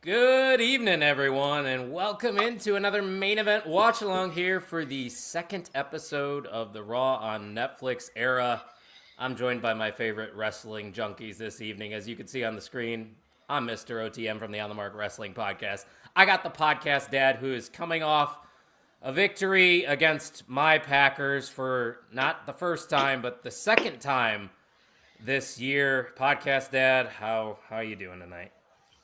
Good evening, everyone, and welcome into another main event watch along here for the second episode of the Raw on Netflix era. I'm joined by my favorite wrestling junkies this evening. As you can see on the screen, I'm Mr. OTM from the On the Mark Wrestling Podcast. I got the podcast dad who is coming off a victory against my Packers for not the first time, but the second time this year. Podcast dad, how you doing tonight?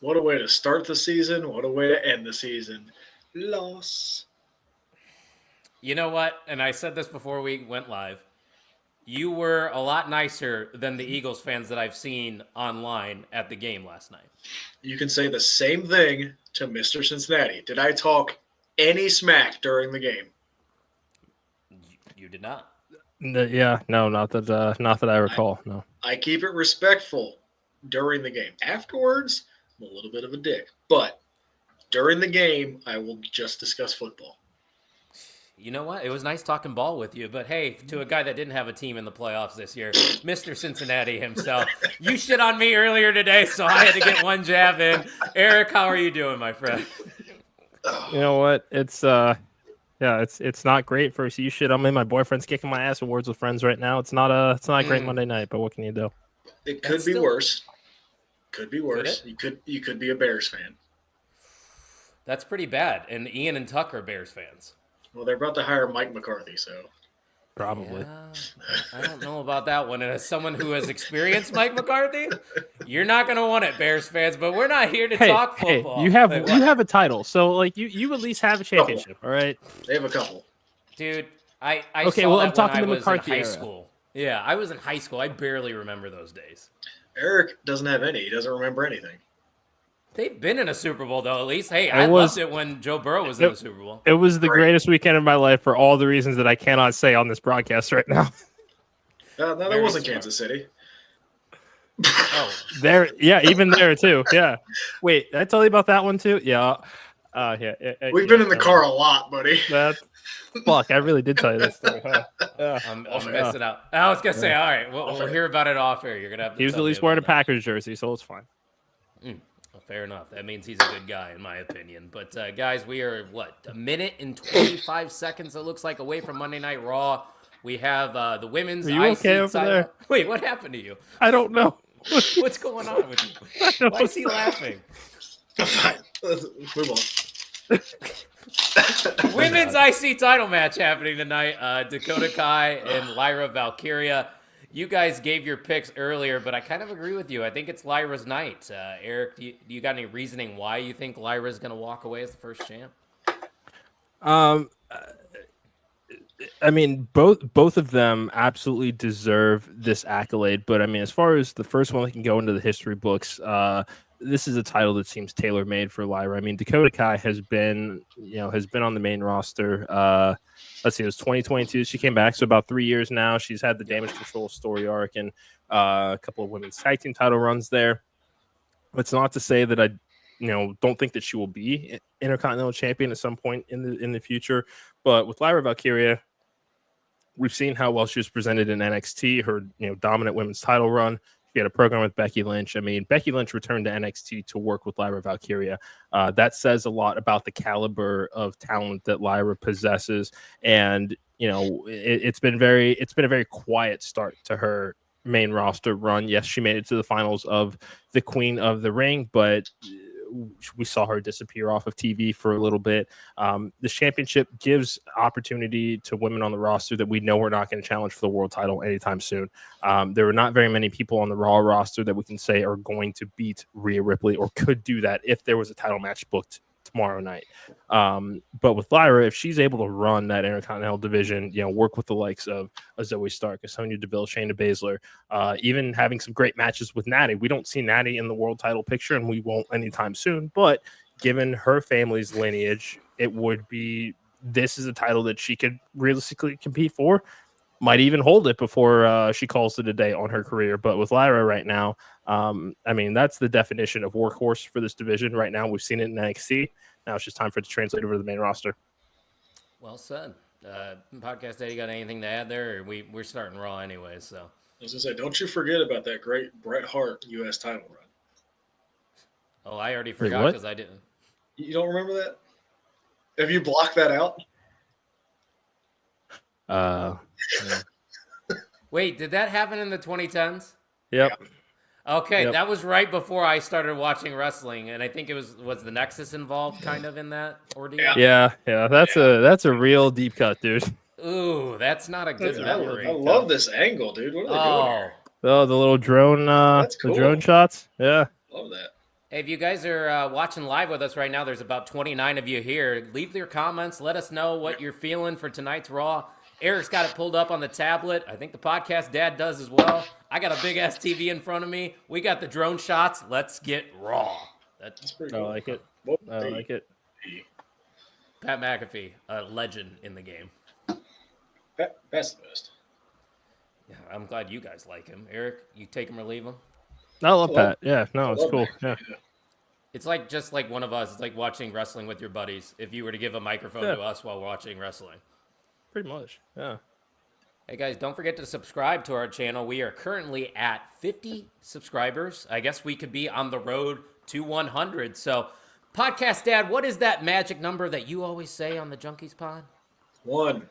What a way to start the season. What a way to end the season. Loss. You know what? And I said this before we went live. You were a lot nicer than the Eagles fans that I've seen online at the game last night. You can say the same thing to Mr. Cincinnati. Did I talk any smack during the game? You did not. Yeah, no, not that I recall. No. I keep it respectful during the game. Afterwards, I'm a little bit of a dick. But during the game, I will just discuss football. You know what? It was nice talking ball with you, but hey, to a guy that didn't have a team in the playoffs this year, Mr. Cincinnati himself. You shit on me earlier today, so I had to get one jab in. Eric, how are you doing, my friend? You know what? It's not great for you shit. I'm in my boyfriend's kicking my ass awards with friends right now. It's not a great Monday night, but what can you do? It could be worse. Could be worse. You could be a Bears fan. That's pretty bad. And Ian and Tuck are Bears fans. Well, they're about to hire Mike McCarthy, so Probably. Yeah, I don't know about that one. And as someone who has experienced Mike McCarthy, you're not going to want it, Bears fans. But we're not here to talk football. You have a title, so like you at least have a championship, all right? they have a couple. Dude, I Okay, saw well, that I'm talking when I the was McCarthy in high era. school. Yeah, I was in high school. I barely remember those days. Eric doesn't have any. He doesn't remember anything. They've been in a Super Bowl, though, at least. Hey, It I was- loved it when Joe Burrow was in the Super Bowl. It was the Great. greatest weekend of my life for all the reasons that I cannot say on this broadcast right now. No, that Very wasn't smart. Kansas City. Oh, There, yeah, even there too. Yeah. Wait, did I tell you about that one too? Yeah. Yeah. We've been in the car a lot, buddy. That fuck, I really did tell you this story. Huh? Yeah. I'm Off air. missing out. I was going to say, all right, we'll Off air. hear about it off air. You're going to have to He was tell at me least wearing a about that. Packers jersey, so it's fine. Well, fair enough. That means he's a good guy, in my opinion. But, guys, we are, a minute and 25 seconds, it looks like, away from Monday Night Raw. We have the women's Are you IC okay over title. there? Wait, what happened to you? I don't know. What's going on with you? Why is he laughing? Fine. Let's move on. Women's IC title match happening tonight. Dakota Kai and Lyra Valkyria. You guys gave your picks earlier, but I kind of agree with you. I think it's Lyra's night. Eric, do you got any reasoning why you think Lyra's going to walk away as the first champ? I mean, both of them absolutely deserve this accolade. But I mean, as far as the first one that can go into the history books, this is a title that seems tailor made for Lyra. I mean, Dakota Kai has been on the main roster. Let's see, it was 2022. She came back, so about 3 years now. She's had the Damage Control story arc and a couple of women's tag team title runs there. It's not to say that I don't think that she will be Intercontinental Champion at some point in the future. But with Lyra Valkyria, we've seen how well she was presented in NXT, her dominant women's title run. She had a program with Becky Lynch. I mean, Becky Lynch returned to NXT to work with Lyra Valkyria. That says a lot about the caliber of talent that Lyra possesses. And it's been a very quiet start to her main roster run. Yes, she made it to the finals of the Queen of the Ring, but we saw her disappear off of TV for a little bit. The championship gives opportunity to women on the roster that we know we're not going to challenge for the world title anytime soon. There are not very many people on the Raw roster that we can say are going to beat Rhea Ripley or could do that if there was a title match booked tomorrow night. But with Lyra, if she's able to run that Intercontinental division, work with the likes of a Zoe Stark, a Sonya Deville, Shayna Baszler, even having some great matches with Natty. We don't see Natty in the world title picture, and we won't anytime soon. But given her family's lineage, this is a title that she could realistically compete for. Might even hold it before she calls it a day on her career. But with Lyra right now, I mean, that's the definition of workhorse for this division right now. We've seen it in NXT. Now it's just time for it to translate over to the main roster. Well said. Podcast Daddy, got anything to add there? Or we're starting Raw anyway, so. I was going to say, don't you forget about that great Bret Hart U.S. title run. Oh, I already forgot what? because I didn't. You don't remember that? Have you blocked that out? Yeah. Wait, did that happen in the 2010s? Yep. Okay, Yep. that was right before I started watching wrestling, and I think it was the Nexus involved kind of in that ordeal. Yeah. Yeah. That's a real deep cut, dude. Ooh, that's not a good I memory. love this angle, dude. What are they doing here? Oh, the little drone. That's The drone cool. shots. Yeah. Love that. Hey, if you guys are watching live with us right now, there's about 29 of you here. Leave your comments. Let us know what you're feeling for tonight's Raw. Eric's got it pulled up on the tablet. I think the podcast dad does as well. I got a big ass TV in front of me. We got the drone shots. Let's get Raw. That's pretty I cool. like it. What I like it. Pat McAfee, a legend in the game. That's the best. Yeah, I'm glad you guys like him. Eric, you take him or leave him? I love Hello. Pat. Yeah. No, it's Love cool. that. Yeah. It's like just like one of us. It's like watching wrestling with your buddies. If you were to give a microphone Yeah. to us while watching wrestling. Pretty much. Yeah. Hey guys, don't forget to subscribe to our channel. We are currently at 50 subscribers. I guess we could be on the road to 100. So, Podcast Dad, what is that magic number that you always say on the Junkies Pod? One.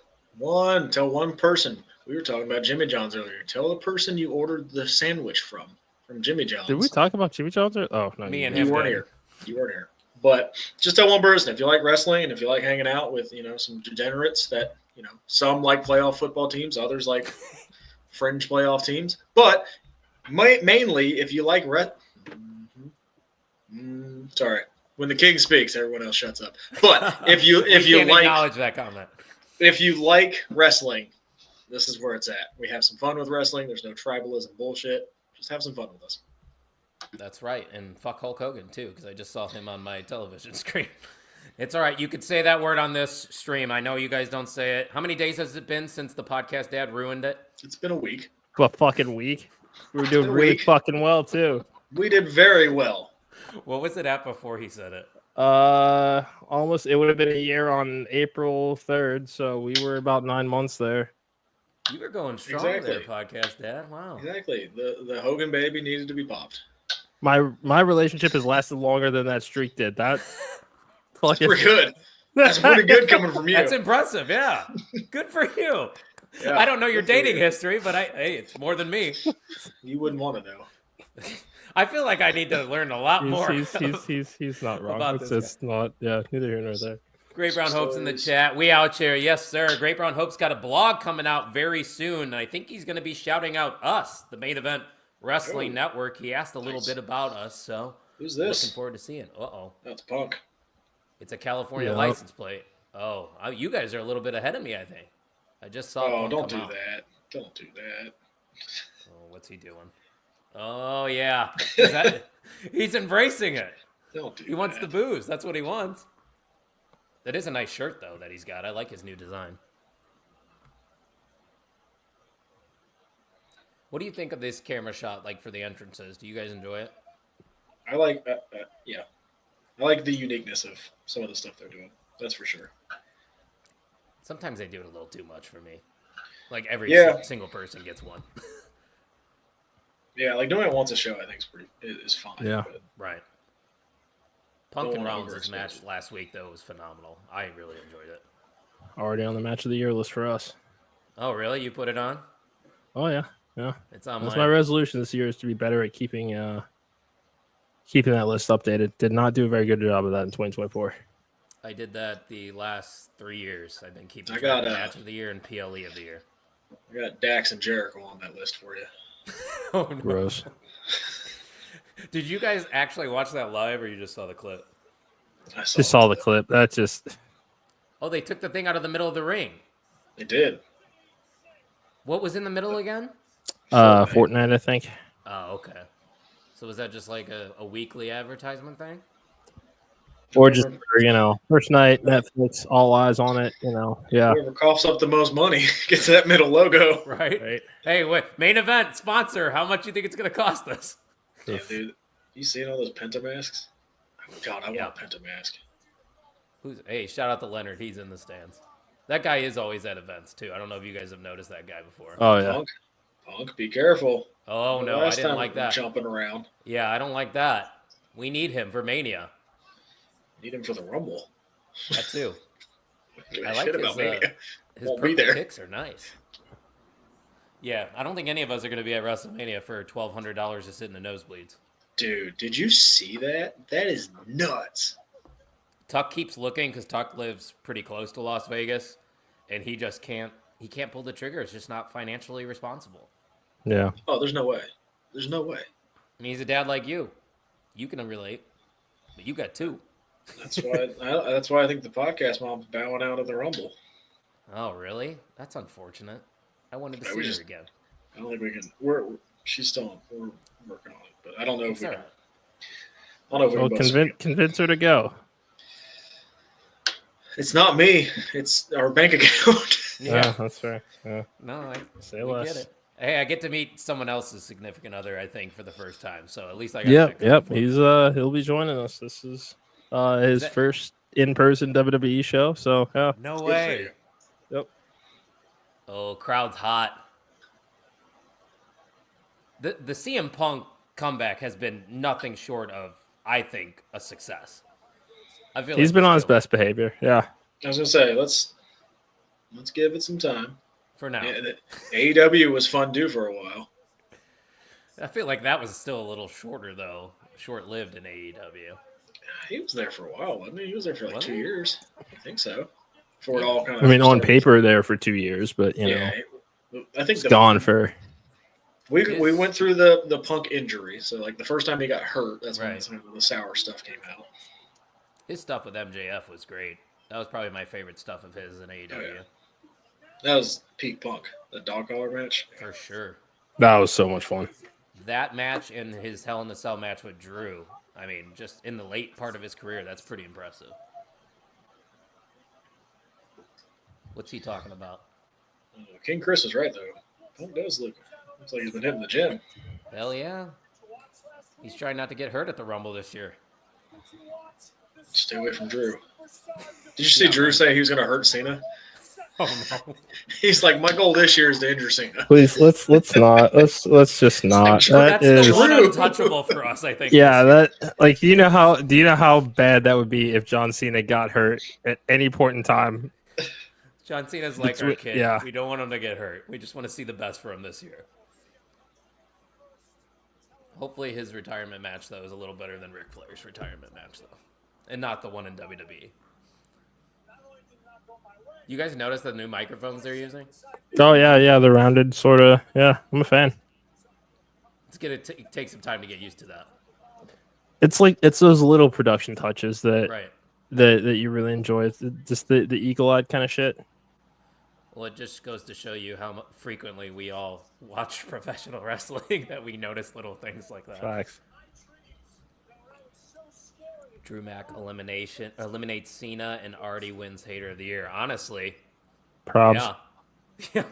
Tell one person. We were talking about Jimmy John's earlier. Tell the person you ordered the sandwich from Jimmy John's. Did we talk about Jimmy John's? Oh no. Me and You him weren't did. here. You weren't here. But just tell one person if you like wrestling and if you like hanging out with, some degenerates that, some like playoff football teams, others like fringe playoff teams. But mainly if you like sorry. When the king speaks, everyone else shuts up. But if you can't like acknowledge that comment. if you like wrestling, this is where it's at. We have some fun with wrestling. There's no tribalism bullshit. Just have some fun with us. That's right, and fuck Hulk Hogan too, because I just saw him on my television screen. It's all right. You could say that word on this stream. I know you guys don't say it. How many days has it been since the podcast dad ruined it? It's been a week. A fucking week. We were doing a really week. fucking well too. We did very well. What was it at before he said it? Almost. It would have been a year on April 3rd, so we were about 9 months there. You were going strong Exactly. there, podcast dad. Wow. Exactly. The Hogan baby needed to be popped. My relationship has lasted longer than that streak did. That That's pretty good. That's pretty good coming from you. That's impressive. Yeah. Good for you. Yeah, I don't know your good for dating you. history, but hey, it's more than me. You wouldn't want to know. I feel like I need to learn a lot more. He's not wrong. About It's this just not. Yeah, neither here nor there. Great Brown Hope's in the Stories. chat. We out here. Yes, sir. Great Brown Hope's got a blog coming out very soon. And I think he's going to be shouting out us, the Main Event Wrestling Oh. Network. He asked a little Nice. bit about us, so Who's looking this? forward to seeing. Uh-oh. That's Punk. It's a California Yeah. license plate. Oh, you guys are a little bit ahead of me, I think. I just saw Oh, one don't come do out. that. Don't do that. Oh, what's he doing? Oh, yeah. Is that, he's embracing it. Don't do He wants the that. booze. That's what he wants. That is a nice shirt, though, that he's got. I like his new design. What do you think of this camera shot, like, for the entrances? Do you guys enjoy it? I like, yeah. I like the uniqueness of some of the stuff they're doing. That's for sure. Sometimes they do it a little too much for me. Like, every Yeah. single person gets one. Yeah, like doing it once a show, I think is fine. Yeah. But Right. Punk Don't and wanna Rollins' overexpose match it. last week, though, was phenomenal. I really enjoyed it. Already on the match of the year list for us. Oh, really? You put it on? Oh yeah, yeah. It's on That's mine. my resolution this year is to be better at keeping that list updated. Did not do a very good job of that in 2024. I did that the last 3 years. I've been keeping I track got, of match of the year and PLE of the year. I got Dax and Jericho on that list for you. Oh, no. Gross. Did you guys actually watch that live, or you just saw the clip? I Just saw the clip. That just Oh, they took the thing out of the middle of the ring. They did. What was in the middle again? Fortnite, I think. Oh, okay. So was that just like a weekly advertisement thing? Or just first night Netflix, all eyes on it. Yeah. Whoever coughs up the most money gets that middle logo. Right? Right. Hey, wait, main event sponsor. How much do you think it's going to cost us? Yeah, dude. You seen all those Penta masks? Oh, God, I Yeah. want a Penta mask. Hey, shout out to Leonard. He's in the stands. That guy is always at events too. I don't know if you guys have noticed that guy before. Oh yeah. Punk, be careful. Oh The no, I last didn't time like that. Jumping around. Yeah, I don't like that. We need him for Mania. Need him for the Rumble. That too. Give I a like shit his, about Mania. his Won't be purple there. kicks are nice. Yeah, I don't think any of us are going to be at WrestleMania for $1,200 to sit in the nosebleeds. Dude, did you see that? That is nuts. Tuck keeps looking because Tuck lives pretty close to Las Vegas, and he just can't. He can't pull the trigger. It's just not financially responsible. Yeah. Oh, there's no way. There's no way. I mean, he's a dad like you. You can relate, but you got two. That's why. That's why I think the podcast mom's bowing out of the Rumble. Oh, really? That's unfortunate. I wanted to Yeah, see we her just- again. I don't think we can. She's still. We're working on it, but I don't know if It's we all can. right. I don't know if we Well, can. bust- convince her to go. It's not me. It's our bank account. Yeah. that's right. Yeah. No, Say we less. get it. Hey, I get to meet someone else's significant other, I think, for the first time. So at least I got Yep, that yep. going for me. He'll be joining us. This is his that- first in-person WWE show. So yeah. No Good for way. you. Yep. Oh, crowd's hot. The CM Punk comeback has been nothing short of, I think, a success. I feel He's like been on his still- best behavior. Yeah. I was gonna say let's give it some time. for now. Yeah, AEW was fun to do for a while. I feel like that was still a little shorter though, short-lived in AEW. He was there for a while, wasn't he? He was there for like Was 2 he? years. I think so. Before it all kind of. I mean, on paper there for 2 years, but you know, yeah. I think it's gone for. We went through the Punk injury, so like the first time he got hurt, that's when Right. some of the sour stuff came out. His stuff with MJF was great. That was probably my favorite stuff of his in AEW, Oh, yeah. That was peak Punk, the dog collar match. for sure. That was so much fun. That match and his Hell in a Cell match with Drew, I mean, just in the late part of his career, that's pretty impressive. What's he talking about? King Chris is right though. Punk does looks like he's been hitting the gym. Hell yeah. He's trying not to get hurt at the Rumble this year. Stay away from Drew. Did you see Yeah. Drew say he was going to hurt Cena? Oh no. He's like, my goal this year is to injure Cena. Please let's not let's just not. Sure, That That's is the one Drew. untouchable for us, I think. yeah. That like do you know how bad that would be if John Cena got hurt at any point in time? John Cena's like our kid. Yeah. We don't want him to get hurt. We just want to see the best for him this year. Hopefully his retirement match, though, is a little better than Ric Flair's retirement match, though. And not the one in WWE. You guys notice the new microphones they're using? Oh yeah, the rounded sort of. Yeah, I'm a fan. It's going to take some time to get used to that. It's those little production touches that Right. that you really enjoy. It's just the eagle-eyed kind of shit. Well, it just goes to show you how frequently we all watch professional wrestling that we notice little things like that. Facts. Drew Mack eliminates Cena and already wins Hater of the Year. Honestly, Probs. yeah.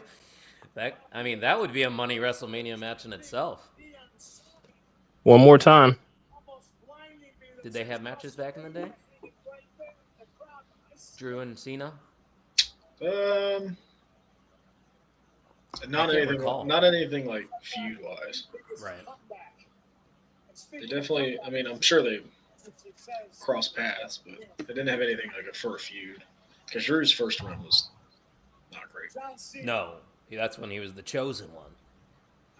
That would be a money WrestleMania match in itself. One more time. Did they have matches back in the day? Drew and Cena? Not can't anything. recall. Not anything like feud wise. Right. They definitely. I mean, I'm sure they crossed paths, but they didn't have anything like for a feud. Because Drew's first run was not great. No. That's when he was the chosen one.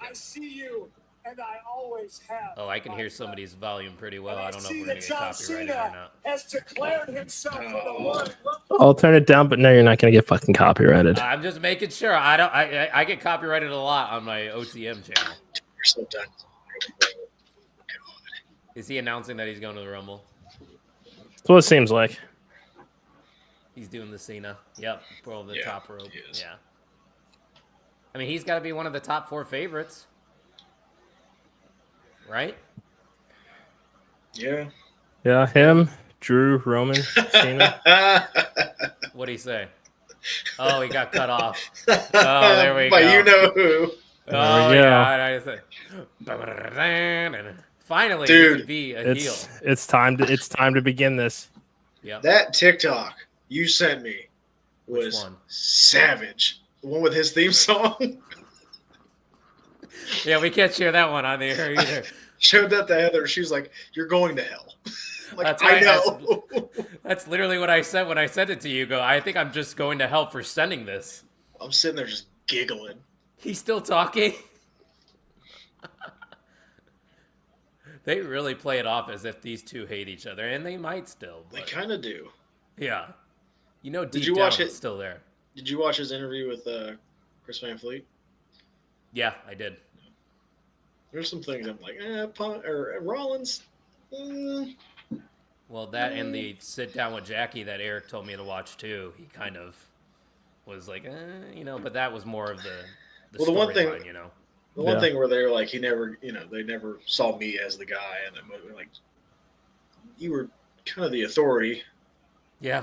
I see you, and I always have. Oh, I can hear somebody's volume pretty well. And I don't know see if we're going that to get John copyrighted or Cena not. has declared himself for the World I'll turn it down, but no, you're not gonna get fucking copyrighted. I'm just making sure. I get copyrighted a lot on my OTM channel. You're so done. Is he announcing that he's going to the Rumble? That's what it seems like. He's doing the Cena. Yep. Pull the Yeah, top rope. he is. Yeah. I mean, he's got to be one of the top 4 favorites. Right? Yeah. Yeah, him, Drew, Roman, Cena. What'd he say? Oh, he got cut off. Oh, there we but go. you know who. Oh, we go. yeah. Finally, Dude, he could be a heel. It's time to begin this. Yep. That TikTok you sent me Which was one? savage. The one with his theme song. Yeah, we can't share that one on the air either. showed that to Heather. She was like, "You're going to hell." Like, That's I right. know. That's literally what I said when I sent it to you. Go, I think I'm just going to hell for sending this. I'm sitting there just giggling. He's still talking. They really play it off as if these two hate each other, and they might still. They But kind of do. yeah, you know, deep you down watch it? it's still there. Did you watch his interview with Chris Van Fleet? Yeah, I did. There's some things I'm like, or Rollins. Well, that and the sit down with Jackie that Eric told me to watch too. He kind of was like, but that was more of the Well, the one thing- storyline, The one Yeah. thing where they're like, they never saw me as the guy, and I'm like, you were kind of the authority, Yeah,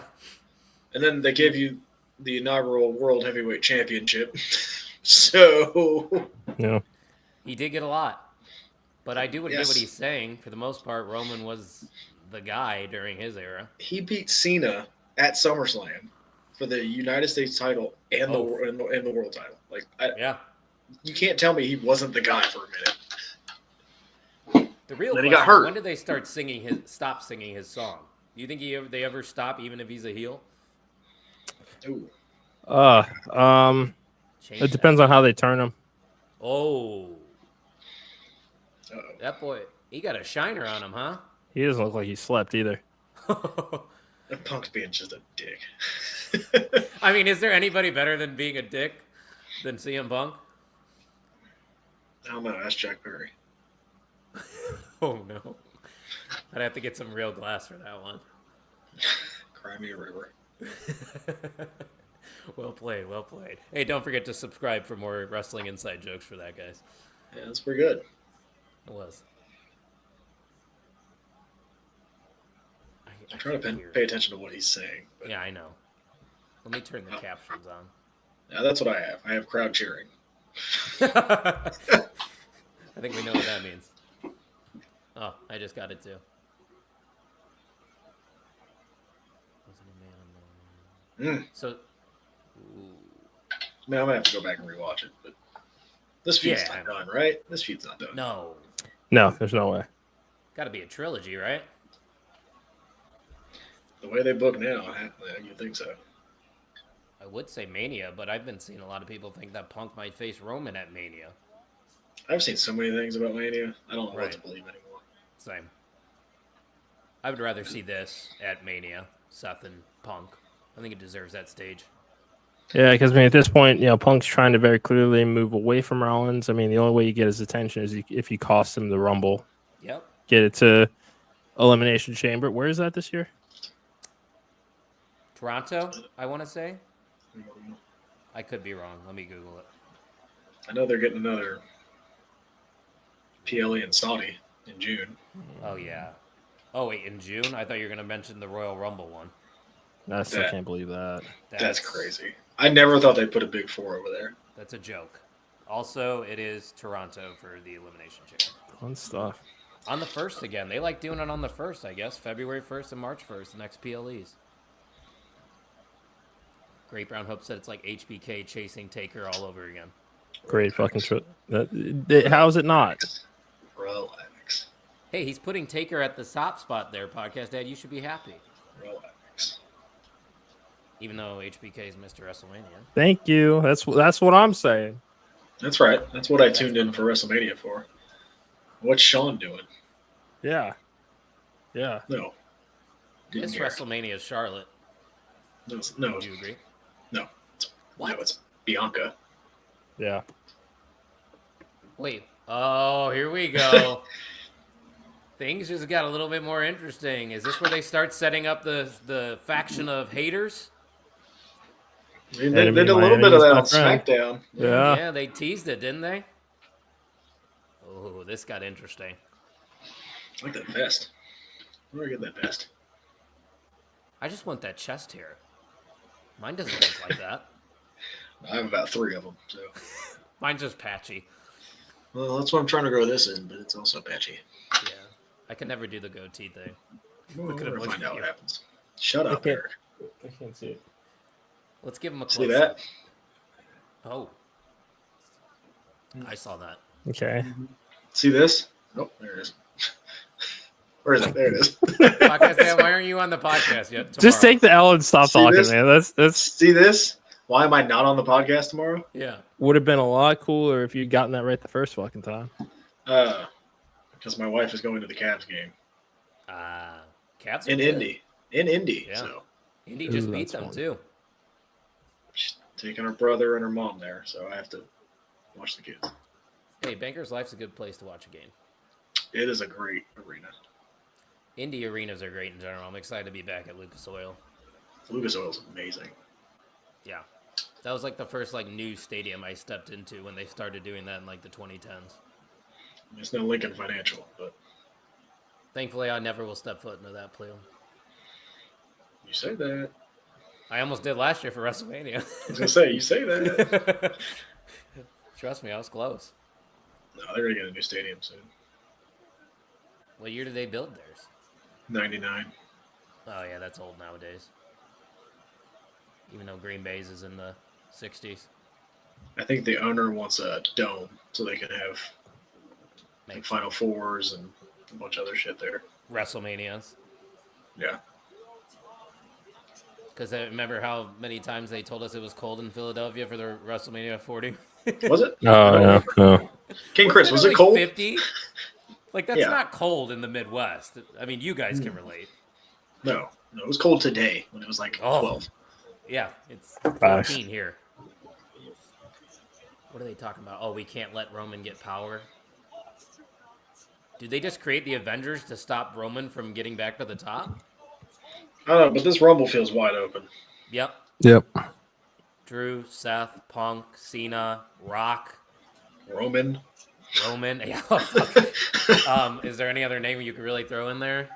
and then they gave you the inaugural World Heavyweight Championship. So Yeah. he did get a lot, but I do get Yes. what he's saying. For the most part, Roman was the guy during his era. he beat Cena at SummerSlam for the United States title and Oh. the world title. Like, Yeah. you can't tell me he wasn't the guy for a minute. The real Then he question got is, hurt. when did they stop singing his song? Do you think they ever stop, even if he's a heel? Ooh. Change It that. depends on how they turn him. Oh, Uh-oh. that boy, he got a shiner on him, huh? He doesn't look like he slept either. That Punk's being just a dick. I mean, is there anybody better than being a dick than CM Punk? I don't know. Ask Jack Perry. Oh no, I'd have to get some real glass for that one. Cry me a river. Well played, well played. Hey, don't forget to subscribe for more wrestling inside jokes for that, guys. Yeah, that's pretty good. It was. I'm trying to pay attention to what he's saying. But Yeah, I know. Let me turn the captions on. yeah, that's what I have. I have crowd cheering. I think we know what that means. Oh, I just got it too. Wasn't a man on the- Mm. So, ooh, I mean, I'm gonna have to go back and rewatch it, but this feud's Yeah. not done, right? This feud's not done. no, No, there's no way. got to be a trilogy, right? The way they book now, you think so? I would say Mania, but I've been seeing a lot of people think that Punk might face Roman at Mania. I've seen so many things about Mania. I don't know what to Right. believe anymore. Same. I would rather see this at Mania, Seth and Punk. I think it deserves that stage. Yeah, because I mean, at this point, Punk's trying to very clearly move away from Rollins. I mean, the only way you get his attention is if you cost him the Rumble, Yep. get it to Elimination Chamber. Where is that this year? Toronto, I want to say. I could be wrong. Let me Google it. I know they're getting another PLE in Saudi in June. Oh, yeah. Oh, wait, in June? I thought you were going to mention the Royal Rumble one. I still That- can't believe that. That's crazy. I never thought they'd put a big four over there. That's a joke. Also, it is Toronto for the Elimination Chamber. Fun stuff. On the 1st again. They like doing it on the 1st, I guess. February 1st and March 1st, the next PLEs. Great Brown Hope said it's like HBK chasing Taker all over again. Great fucking trip. How is it not? Relax. Hey, he's putting Taker at the top spot there, Podcast Dad. You should be happy. Relax. Even though HBK is Mr. WrestleMania. Thank you. That's what I'm saying. That's right. That's what I tuned in for WrestleMania for. What's Sean doing? Yeah. Yeah. No. Didn't This care. WrestleMania is Charlotte. No, Would you agree? no. What? No, it's Bianca. Yeah. Wait. Oh, here we go. Things just got a little bit more interesting. Is this where they start setting up the faction of haters? I mean, they Enemy, did a my little bit of enemy's that on my friend. SmackDown. Yeah. Yeah, they teased it, didn't they? Oh, this got interesting. I like that vest. Where do I get that vest? I just want that chest hair. Mine doesn't look like that. I have about 3 of them. So, Mine's just patchy. well, that's what I'm trying to grow this in, but it's also patchy. Yeah. I could never do the goatee thing. We're at gonna what find you out what do. happens. Shut up, Okay. Eric. I can't see it. Let's give him a See close. that? Oh. I saw that. Okay. See this? Nope, there it is. Where is it? There it is. Podcast Dan, why aren't you on the podcast yet? Just tomorrow? take the L and stop See talking, this? man. That's See this? Why am I not on the podcast tomorrow? Yeah. would have been a lot cooler if you'd gotten that right the first fucking time. Because my wife is going to the Cavs game Cats are in good. Indy. In Indy. Yeah. So Indy just Ooh, beat that's them fun. too. taking her brother and her mom there, so I have to watch the kids. Hey, Banker's Life's a good place to watch a game. It is a great arena. Indy arenas are great in general. I'm excited to be back at Lucas Oil. Lucas Oil is amazing. Yeah. That was like the first like new stadium I stepped into when they started doing that in like the 2010s. It's no Lincoln Financial, but Thankfully, I never will step foot into that place. you say that. I almost did last year for WrestleMania. I was gonna say, you say that. Trust me, I was close. No, they're gonna get a new stadium soon. What year did they build theirs? 99. Oh yeah, that's old nowadays. Even though Green Bay's is in the 60s. I think the owner wants a dome so they can have like Makes Final Fours and a bunch of other shit there. WrestleManias. Yeah. Because I remember how many times they told us it was cold in Philadelphia for the WrestleMania 40. Was it? Oh, no. King Chris, was it like cold? 50? Like, that's Yeah. not cold in the Midwest. I mean, you guys can relate. No, it was cold today when it was like 12. Yeah, it's Facts. 14 here. What are they talking about? Oh, we can't let Roman get power. Did they just create the Avengers to stop Roman from getting back to the top? I don't know, but this Rumble feels wide open. Yep. Yep. Drew, Seth, Punk, Cena, Rock, Roman. Roman. Yeah. Fuck. Is there any other name you could really throw in there?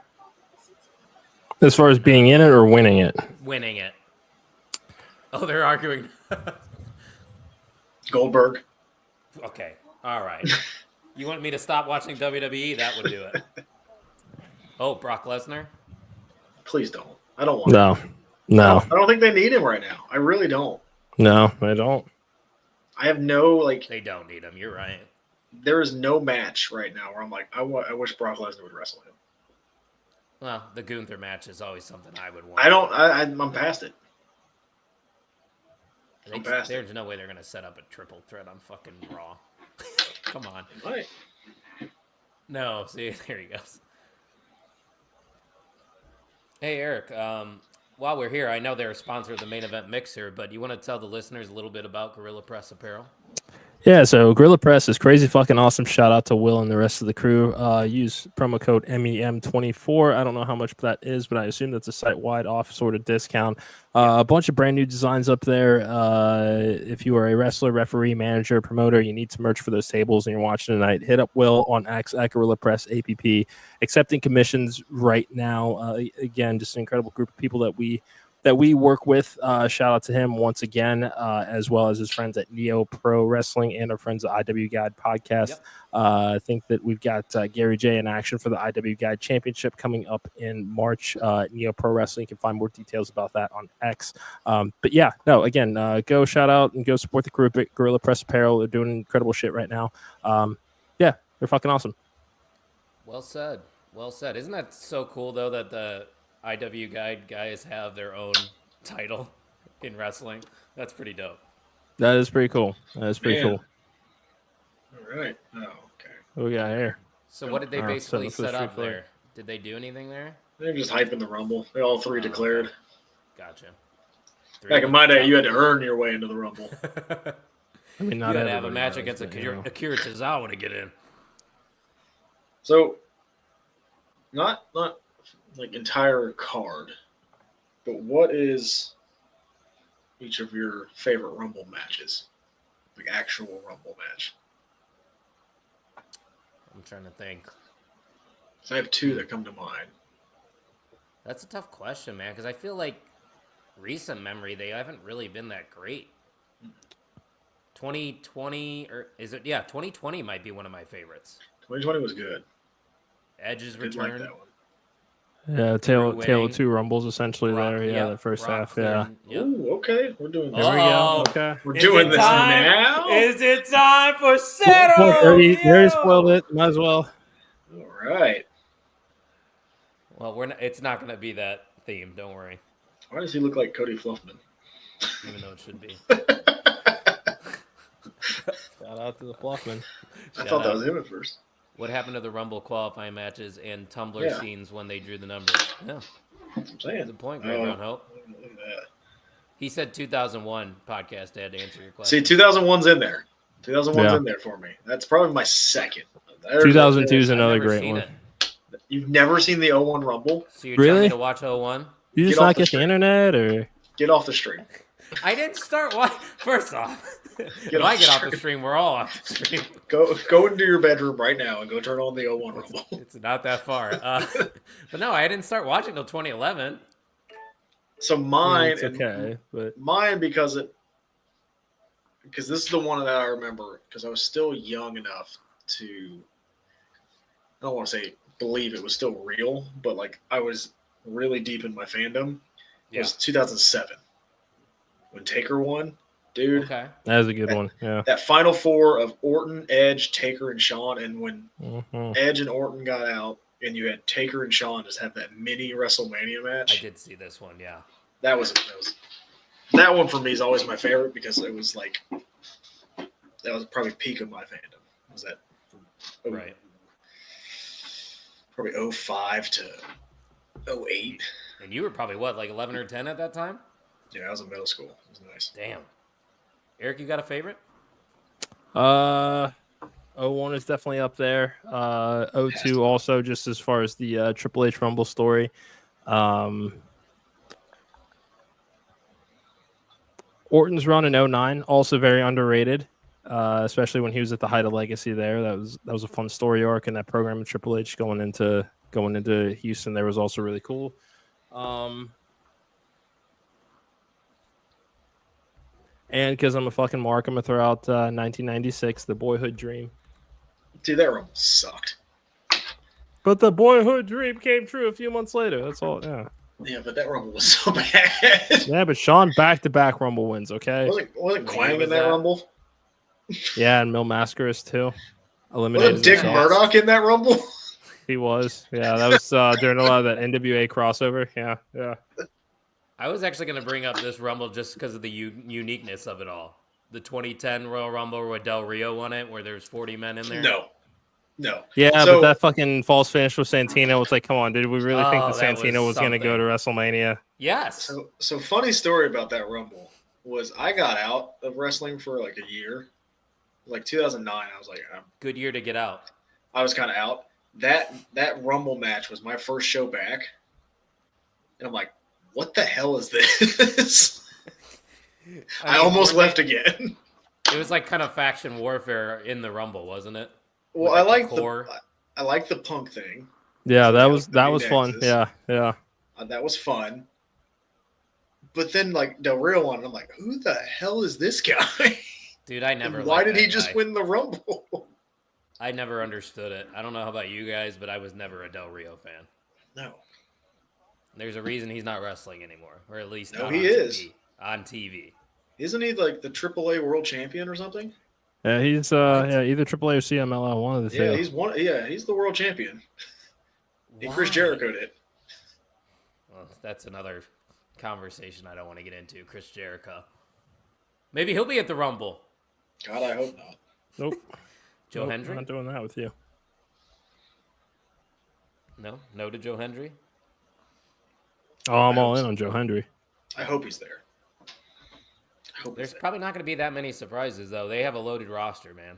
As far as being in it or winning it? Winning it. Oh, they're arguing. Goldberg. Okay. All right. You want me to stop watching WWE? That would do it. Oh, Brock Lesnar? Please don't. I don't want him. No. I don't think they need him right now. I really don't. No, I don't. I have no, like, They don't need him. You're right. there is no match right now where I'm like, I wish Brock Lesnar would wrestle him. Well, the Gunther match is always something I would want. I'm past it. They- I'm past There's no way they're going to set up a triple threat on fucking Raw. Come on. Right. No, see, there he goes. Hey, Eric. While we're here, I know they're a sponsor of the Main Event Mixer, but you want to tell the listeners a little bit about Gorilla Press Apparel? Yeah, so Gorilla Press is crazy fucking awesome. Shout out to Will and the rest of the crew. Use promo code MEM24. I don't know how much that is, but I assume that's a site-wide off sort of discount. A bunch of brand new designs up there. If you are a wrestler, referee, manager, promoter, you need some merch for those tables and you're watching tonight, hit up Will on X at Gorilla Press APP. Accepting commissions right now. Again, just an incredible group of people that we work with. Shout out to him once again, as well as his friends at Neo Pro Wrestling and our friends at IW Guide Podcast. Yep. I think that we've got Gary J in action for the IW Guide Championship coming up in March. Neo Pro Wrestling, you can find more details about that on X. But yeah, no, again, go shout out and go support the crew at Gorilla Press Apparel. They're doing incredible shit right now. Yeah, they're fucking awesome. Well said. Well said. Isn't that so cool, though, that the IW Guide guys have their own title in wrestling? That's pretty dope. That is pretty cool. That is pretty Man. cool. All right. Oh, okay. What we got here? So what did they Alright, basically so the set up Street Fighter. there? Did they do anything there? They're just hyping the Rumble. They all three Oh, declared. okay. Gotcha. Back in my day, you had to earn your way into the Rumble. I mean, You not had to have a everybody match does, against but, you know. Akira Tozawa to get in. So, not like entire card, but what is each of your favorite Rumble matches? Like actual Rumble match. I'm trying to think. So I have two that come to mind. That's a tough question, man, because I feel like recent memory, they haven't really been that great. 2020, or is it? Yeah, 2020 might be one of my favorites. 2020 was good. Edge's Did like return. that one. Yeah, tale winning. of two rumbles essentially Rock- there. Yeah, the first Rock half. Yeah. Clinton, yep. Ooh, okay. We're doing this. There we go. Oh. Okay. We're Is doing it this time? now. Is it time for Well, Settle? you already spoiled it. Might as well. right. Well, it's not going to be that theme. Don't worry, Why does he look like Cody Fluffman? even though it should be. Shout out to the Fluffman. I Shout thought that out. was him at first. What happened to the Rumble qualifying matches and Tumblr Yeah. scenes when they drew the numbers? Yeah, That's what I'm saying. good point, Greg Brown Hope. Look at that. He said 2001 podcast dad to answer your question. See, 2001's in there. 2001's Yeah. in there for me. That's probably my second. 2002 is I've another never great seen one. it. You've never seen the 01 Rumble? So you're telling Really? me to watch 01? You just Get off not the get the stream. internet, or Get off the stream. I didn't start watching. First off, if Get I off get the off the stream. stream, we're all off the stream. Go into your bedroom right now and go turn on the 01 Rumble. It's not that far. But no, I didn't start watching till 2011. So mine, it's okay. But mine because this is the one that I remember because I was still young enough to, I don't want to say believe it was still real, but like I was really deep in my fandom. It was 2007 when Taker won, dude. Okay. that was a good one. Yeah. That final four of Orton, Edge, Taker, and Shawn, and when Mhm. Edge and Orton got out, and you had Taker and Shawn just have that mini WrestleMania match. I did see this one, yeah. That that one for me is always my favorite because it was like that was probably peak of my fandom. Was that from Right. probably 05 to 08. And you were probably, what, like 11 or 10 at that time? Yeah, I was in middle school. It was nice. Damn. Eric, you got a favorite? 01 is definitely up there. 02 also, just as far as the Triple H Rumble story. Orton's run in 09, also very underrated, especially when he was at the height of legacy there. That was a fun story arc in that program of Triple H going into Houston. There was also really cool. And because I'm a fucking mark, I'm gonna throw out 1996, The Boyhood Dream. Dude, that Rumble sucked. But the boyhood dream came true a few months later. That's all. Yeah. Yeah, but that Rumble was so bad. Yeah, but Sean back-to-back Rumble wins. Okay. Wasn't What Quang year was in that that? Rumble? Yeah, and Mil Mascaras too. Eliminated Wasn't Dick himself. Murdoch in that Rumble? He was. Yeah, that was during a lot of that NWA crossover. Yeah, yeah. I was actually going to bring up this Rumble just because of the uniqueness of it all. The 2010 Royal Rumble where Del Rio won it, where there's 40 men in there. No. Yeah, So- but that fucking false finish with Santino. It's like, come on, did we really think Oh, that that was Santino was going to go to something. WrestleMania? Yes. So funny story about that Rumble was I got out of wrestling for like a year. Like 2009, I was like, Good year to get out. I was kind of out. That Rumble match was my first show back, and I'm like, what the hell is this? I mean, almost weren't left again. It was like kind of faction warfare in the Rumble, wasn't it? Well, With, I like, like the core. I like the Punk thing. Yeah, So that yeah, was the fun. Nexus. Yeah, yeah. That was fun. But then like Del Rio one, I'm like, who the hell is this guy? Dude, I never. And why liked did he that just guy. win the Rumble? I never understood it. I don't know about you guys, but I was never a Del Rio fan. No. There's a reason he's not wrestling anymore, or at least No, not he on is. TV. On TV. Isn't he like the AAA world champion or something? Yeah, he's either AAA or CMLL, one of the two. Yeah, he's one. Yeah, he's the world champion. And Chris Why? Jericho did. Well, that's another conversation I don't want to get into. Chris Jericho. Maybe he'll be at the Rumble. God, I hope not. Nope. Joe Nope, Hendry? not doing that with you. No to Joe Hendry. Oh, I'm all in on Joe Hendry. I hope he's there. I hope There's he's there. probably not going to be that many surprises, though. They have a loaded roster, man.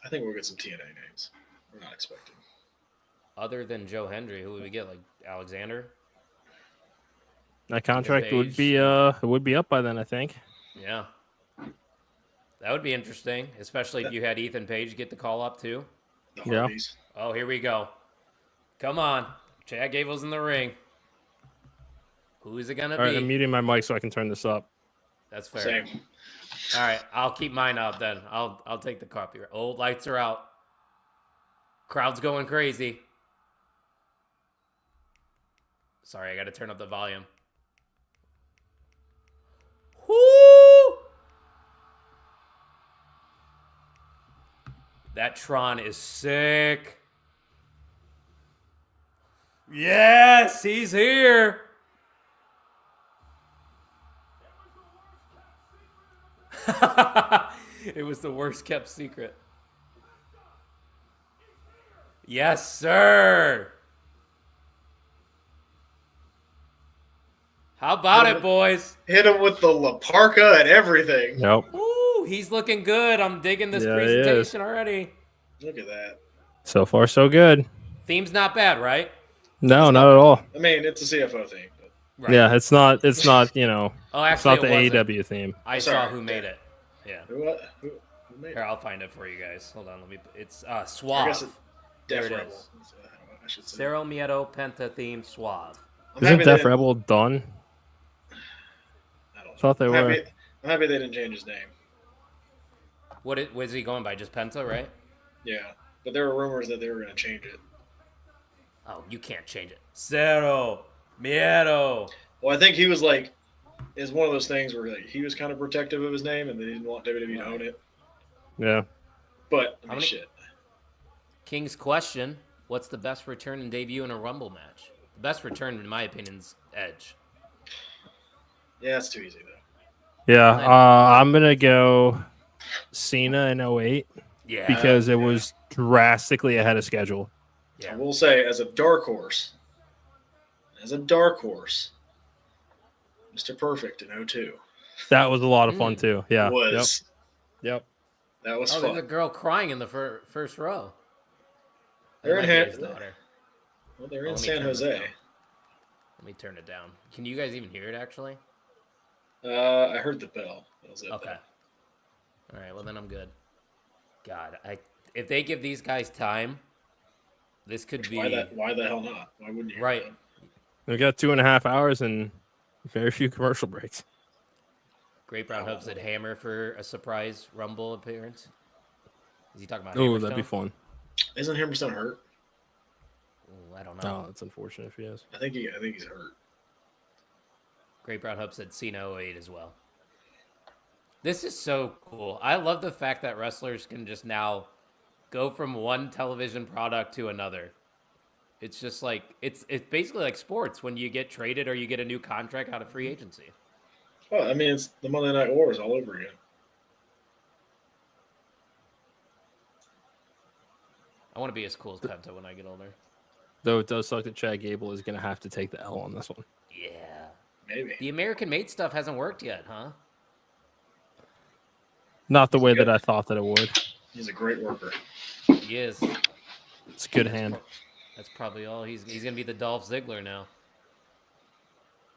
I think we'll get some TNA names. We're not expecting. Other than Joe Hendry, who would we get? Like Alexander? That contract would Page. be it would be up by then, I think. Yeah. That would be interesting, especially if you had Ethan Page get the call up, too. The Yeah. Hardys. Oh, here we go. Come on. Chad Gable's in the ring. Who is it going to All right, be? I'm muting my mic so I can turn this up. That's fair. Same. All right, I'll keep mine up then. I'll take the copyright. Oh, lights are out. Crowd's going crazy. Sorry, I got to turn up the volume. Whoo! That Tron is sick. Yes, he's here. It was the worst kept secret. Yes, sir. How about it, boys? Hit him with the La Parka and everything. Nope. Ooh, he's looking good. I'm digging this Yeah, he is. presentation already. Look at that. So far, so good. Theme's not bad, right? No, not at all. I mean, it's a CFO thing. But Right. Yeah, it's not. It's not. You know, Oh, it's actually, not the it wasn't. AEW theme. I Sorry. saw who made it. Yeah. who made Here, it? I'll find it for you guys. Hold on, let me. It's I guess Suave. it, There Def it Rebel. is. I should say. Cero Miedo Penta theme Suave. I'm Isn't happy they Def didn't- Rebel done? I don't know. Thought they I'm were. I'm happy they didn't change his name. Was he going by? Just Penta, right? Yeah, but there were rumors that they were going to change it. Oh, you can't change it. Cero Miedo. Well, I think he was like, it's one of those things where like he was kind of protective of his name, and they didn't want WWE to own it. Yeah. But I How mean, many- shit. King's question: what's the best return and debut in a Rumble match? The best return, in my opinion, is Edge. Yeah, it's too easy though. Yeah. I'm gonna go Cena in 08 Yeah. because it was drastically ahead of schedule. I yeah. will say, as a dark horse, Mr. Perfect in 02 That was a lot of fun too. Yeah. was Yep. that was Oh, there's a fun. girl crying in the first row. They're That in might be Ha- his daughter. Well, they're Oh, in let me San turn this Jose. down. Let me turn it down. Can you guys even hear it? Actually. I heard the bell. That was it. Okay. All right. Well, then I'm good. God, if they give these guys time, this could be Why the hell not? Why wouldn't you? right. We got 2.5 hours and very few commercial breaks. Great Brown Hope said Hammer for a surprise Rumble appearance. Is he talking about? Oh, that'd be Hammerstone? fun. Isn't Hammerstone hurt? Ooh, I don't know. Oh, that's unfortunate if he is. I think he's hurt. Great Brown Hope said Cena 08 as well. This is so cool. I love the fact that wrestlers can just now go from one television product to another. It's just like it's basically like sports when you get traded or you get a new contract out of free agency. Well, I mean, it's the Monday Night Wars all over again. I want to be as cool as Penta when I get older. Though it does suck that Chad Gable is going to have to take the L on this one. Yeah. Maybe. The American Made stuff hasn't worked yet, huh? Not the way that I thought that it would. He's a great worker. He is. It's a good hand. That's probably all. He's gonna be the Dolph Ziggler now.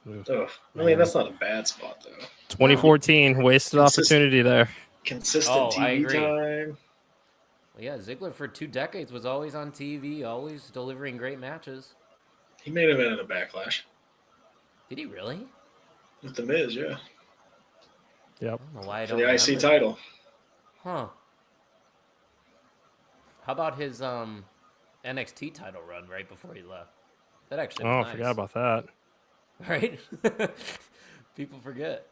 Ugh. I mean, that's not a bad spot though. 2014, wasted opportunity there. Consistent Oh, I TV agree. time. Well, yeah, Ziggler for 2 decades was always on TV, always delivering great matches. He made him in a backlash Did he really? with the Miz, yeah, Yep. I don't know why I for don't the IC remember. title. Huh. How about his NXT title run right before he left? That actually Oh, was I nice. forgot about that. Right? People forget.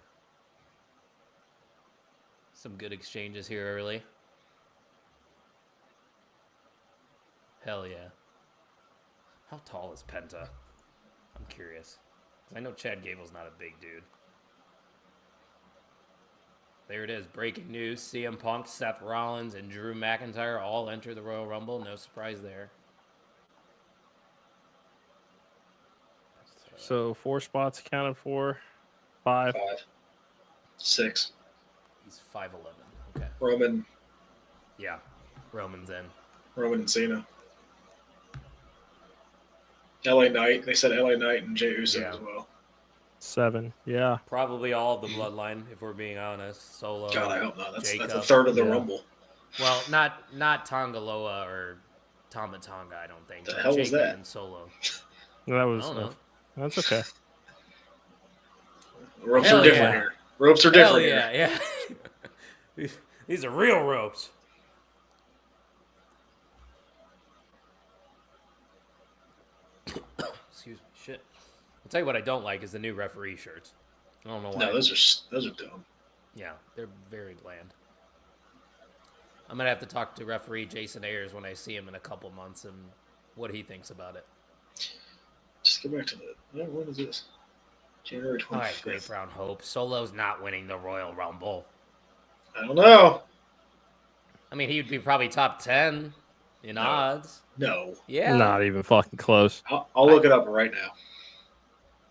Some good exchanges here early. Hell yeah. How tall is Penta? I'm curious. 'Cause I know Chad Gable's not a big dude. There it is. Breaking news. CM Punk, Seth Rollins, and Drew McIntyre all enter the Royal Rumble. No surprise there. So 4 spots accounted for. 5. 5, 6. He's 5'11". Okay. Roman Yeah. Roman's in. and Cena. LA Knight. They said LA Knight and Jey Uso Yeah. as well. 7. Yeah. Probably all of the bloodline, if we're being honest. Solo. God, I hope not. That's a Jacob. third of the Yeah. Rumble. Well, not Tongaloa or Tama Tonga, I don't think. The but hell was Jacob that? And Solo. That I was. don't know. That's okay. Ropes Hell are different yeah. here. Ropes are Hell different here. yeah, yeah. These are real ropes. Excuse me. Shit. I'll tell you what I don't like is the new referee shirts. I don't know why. No, those are dumb. Yeah, they're very bland. I'm gonna have to talk to referee Jason Ayers when I see him in a couple months and what he thinks about it. go back to when is this? January 25th. All right, Great Brown Hope. Solo's not winning the Royal Rumble. I don't know. I mean, he'd be probably top 10 in No. odds. No. Yeah. Not even fucking close. I'll look it up right now.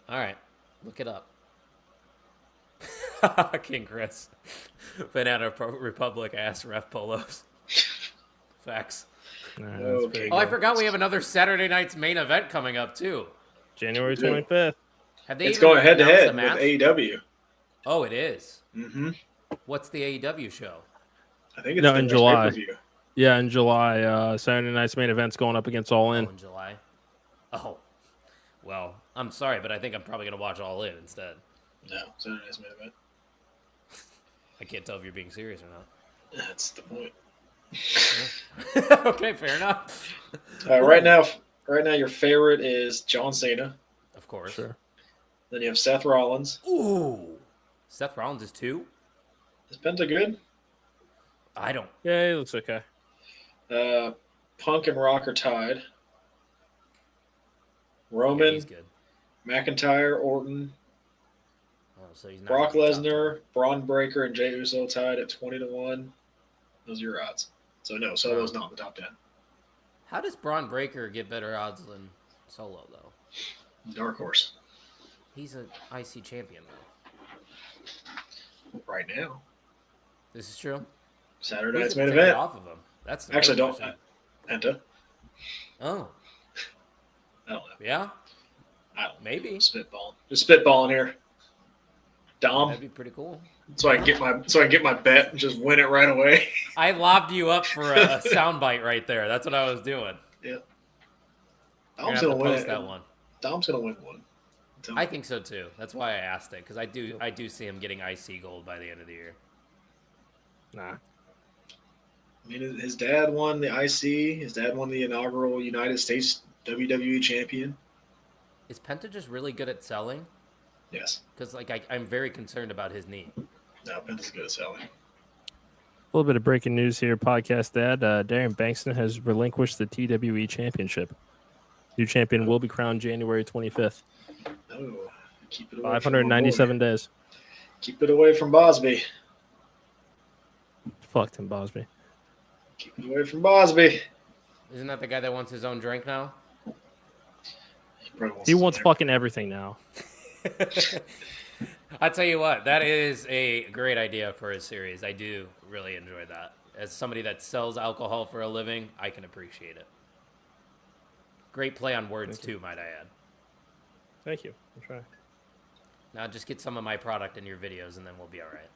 All right, look it up. King Chris. Banana Republic ass ref polos. Facts. Nah, that's Okay. pretty Oh, I good. forgot we have another Saturday night's main event coming up, too. January We do. 25th. Have they It's even going head to announced head the match? with AEW. Oh, it is. Mm-hmm. What's the AEW show? I think it's No, the in next July. pay-per-view. Yeah, in July, Saturday night's main event's going up against All In. Oh, in July. Oh, well, I'm sorry, but I think I'm probably going to watch All In instead. No, Saturday night's main event. I can't tell if you're being serious or That's the point. not. Okay, fair enough. Right now, your favorite is John Cena. Of course. Sure. Then you have Seth Rollins. Ooh. Seth Rollins is 2? Is Penta good? I don't. Yeah, he looks okay. Punk and Rock are tied. Yeah, Roman, he's good. McIntyre, Orton, Oh, so he's not Brock in the top Lesnar, Braun Breaker, and Jey Uso tied at 20-1. Those are your odds. So no, Solo's not in the top 10. 10. How does Braun Breaker get better odds than Solo, though? Dark horse He's an IC champion, though. right now. This is true. Saturday Who's night's main gonna take it event. off of him? That's the Actually, real don't. question. Penta. Oh, I don't know. yeah, I don't know. maybe. Spitballing. Just spitballing here. Dom. That'd be pretty cool. So I can get my bet and just win it right away. I lobbed you up for a soundbite right there. That's what I was doing. You're Dom's gonna gonna have to win post it. that one. Dom's gonna win one. So- I think so too. That's why I asked it because I do see him getting IC gold by the end of the year. Nah. I mean, his dad won the IC. His dad won the inaugural United States WWE champion. Is Penta just really good at selling? Yes. Because I'm very concerned about his knee. No, Penta's good at selling. A little bit of breaking news here, podcast dad. Darren Bankston has relinquished the TWE championship. New champion will be crowned January 25th. No. Keep it away 597 days. From my boy. Keep it away from Bosby. Fuck Tim Bosby. Keep it away from Bosby. Isn't that the guy that wants his own drink now? He wants fucking everything now. I tell you what, that is a great idea for a series. I do really enjoy that. As somebody that sells alcohol for a living, I can appreciate it. Great play on words too, might I add. Thank you. I'll try. Now just get some of my product in your videos, and then we'll be all right.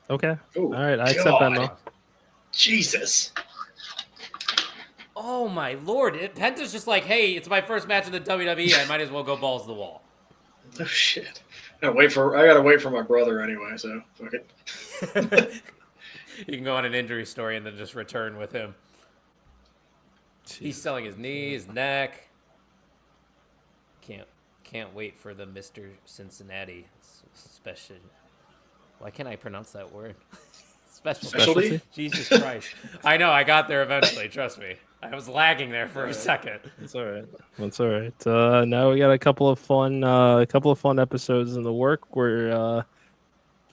Okay. Ooh, All right. I accept God. Venmo. Jesus. Oh my lord! Penta's just like, hey, it's my first match in the WWE. I might as well go balls to the wall. Oh shit. I gotta wait for my brother anyway, so fuck it. You can go on an injury story and then just return with him. He's selling his knee, his neck. Can't wait for the Mr. Cincinnati special. Why can't I pronounce that word? Specialty? Jesus Christ! I know. I got there eventually. Trust me. I was lagging there for a second. It's all right. That's all right. Now we got a couple of fun episodes in the work. We're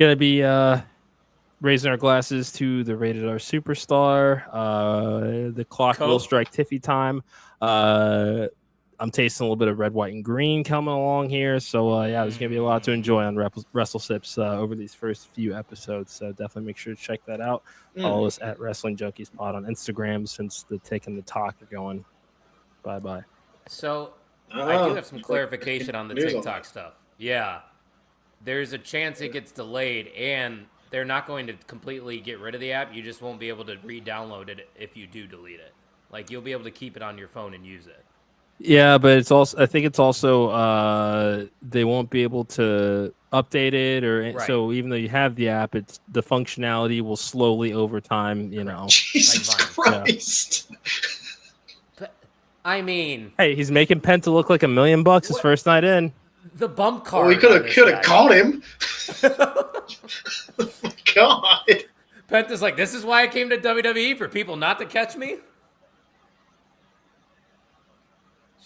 gonna be raising our glasses to the Rated R Superstar. The clock will Cool. strike Tiffy time. I'm tasting a little bit of red, white, and green coming along here. So yeah, there's gonna be a lot to enjoy on Wrestle Sips over these first few episodes. So definitely make sure to check that out. Follow us at Wrestling Junkies Pod on Instagram since the Take and the Talk are going. Bye. So I do have some clarification on the News on TikTok stuff. Yeah, there's a chance it gets delayed, and they're not going to completely get rid of the app. You just won't be able to re-download it if you do delete it. Like you'll be able to keep it on your phone and use it. Yeah, but it's also I think it's also they won't be able to update it or Right. so even though you have the app, it's the functionality will slowly over time, you know. Jesus Like Christ. But I mean, Hey, he's making Penta look like $1 million his What? first night in. the bump card. Well, he could on have this guy. caught him. Oh my God. Penta's like, this is why I came to WWE for people not to catch me.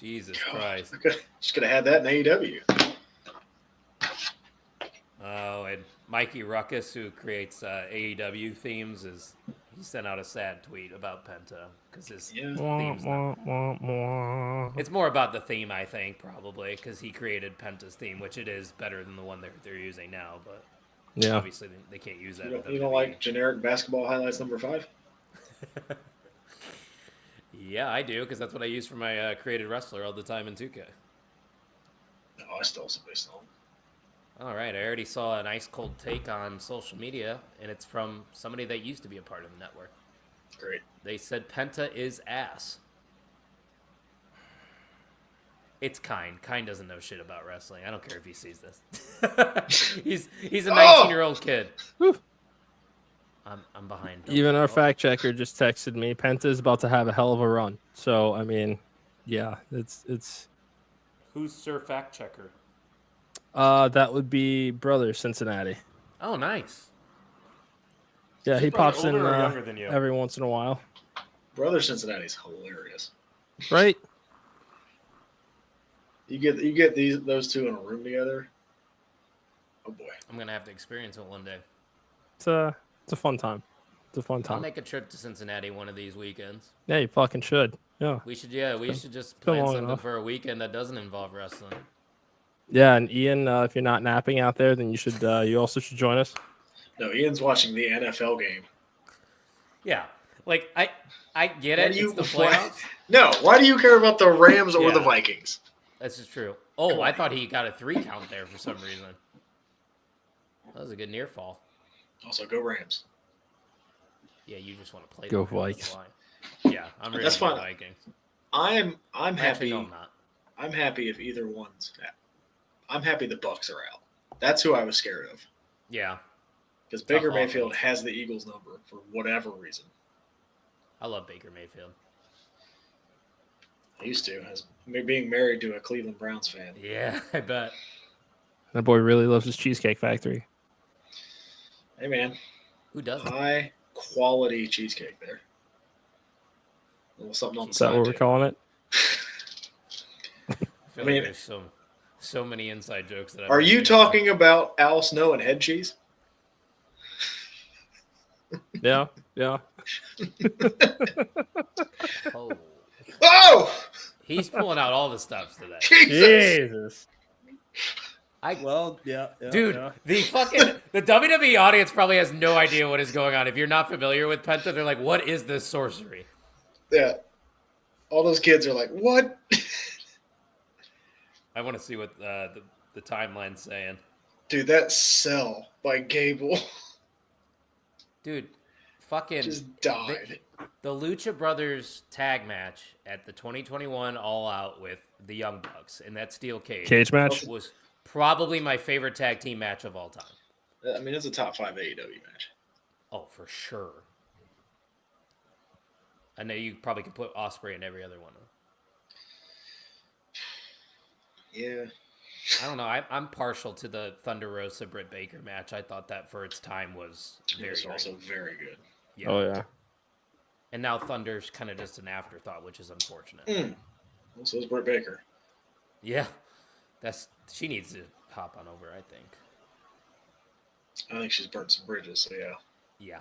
Jesus Christ. Just could have had that in AEW. Oh, and Mikey Ruckus, who creates AEW themes, he sent out a sad tweet about Penta because his Yeah. theme's not. It's more about the theme, I think, probably, because he created Penta's theme, which it is better than the one they're using now, but Yeah. obviously they can't use that. You don't like generic basketball highlights number 5? Yeah, I do, because that's what I use for my created wrestler all the time in 2K. No, I stole somebody's song. All right, I already saw an ice cold take on social media, and it's from somebody that used to be a part of the network. Great. They said Penta is ass. It's Kine. Kine doesn't know shit about wrestling. I don't care if he sees this. he's a 19-year-old kid. Whew. I'm behind. Even our fact checker just texted me. Penta is about to have a hell of a run. So I mean, yeah, it's. Who's Sir Fact Checker? That would be brother Cincinnati. Oh, nice. Yeah, he brother pops in older or younger than you? every once in a while. Brother Cincinnati's hilarious. Right? You get those two in a room together. Oh boy. I'm gonna have to experience it one day. It's a fun time. It's a fun I'll time. make a trip to Cincinnati one of these weekends. Yeah, you fucking should. Yeah. We should just been plan long something enough. for a weekend that doesn't involve wrestling. Yeah, and Ian, if you're not napping out there, then you should. You also should join us. No, Ian's watching the NFL game. Yeah, like I get Why it. do you- It's the why- playoffs. No, why do you care about the Rams or Yeah. the Vikings? This is true. Oh, I thought he got a 3 count there for some reason. That was a good near fall. Also, go Rams. Yeah, you just want to play. Go the Rams, Vikes. that's why. Yeah, I'm ready That's for fine. Vikings. I'm Actually, happy. no, I'm not. I'm happy if either one's. I'm happy the Bucks are out. That's who I was scared of Yeah, because Baker Tough Mayfield offense. has the Eagles number for whatever reason. I love Baker Mayfield. I used to, as being married to a Cleveland Browns fan. Yeah, I bet. That boy really loves his Cheesecake Factory. Hey man, Who doesn't? high quality cheesecake there. A little something on the Is that side. what we're too. calling it? I feel I mean- like there's so many inside jokes that. Are you talking about Al Snow and head cheese? Yeah, yeah. Oh, Oh, he's pulling out all the stops today. Jesus! Well, yeah, Dude, the WWE audience probably has no idea what is going on. If you're not familiar with Penta, they're like, "What is this sorcery?" Yeah, all those kids are like, "What?" I want to see what the timeline's saying. Dude, that Cell by Gable Dude, fucking just died. the Lucha Brothers tag match at the 2021 All Out with the Young Bucks in that steel Cage match. was probably my favorite tag team match of all time. I mean, it's a top 5 AEW match. Oh, for sure. I know you probably could put Osprey in every other one. Yeah. I don't know. I'm partial to the Thunder Rosa Britt Baker match. I thought that for its time was very It's great. also very good. Yeah. Oh yeah. And now Thunder's kind of just an afterthought, which is unfortunate. Well, so is Britt Baker. Yeah. She needs to hop on over, I think. I think she's burnt some bridges, so yeah. Yeah.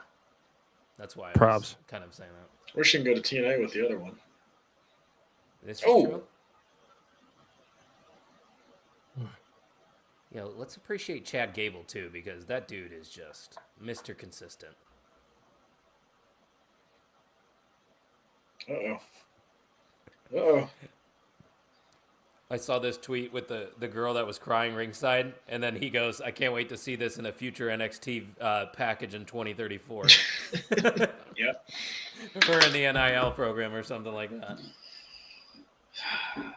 That's why I Probs. was kind of saying that. Or she can go to TNA with the other one. This is Oh. true. You know, let's appreciate Chad Gable too, because that dude is just Mr. Consistent. Uh-oh. Uh-oh. I saw this tweet with the girl that was crying ringside, and then he goes, "I can't wait to see this in a future NXT package in 2034." Yeah. Her in the NIL program or something like that.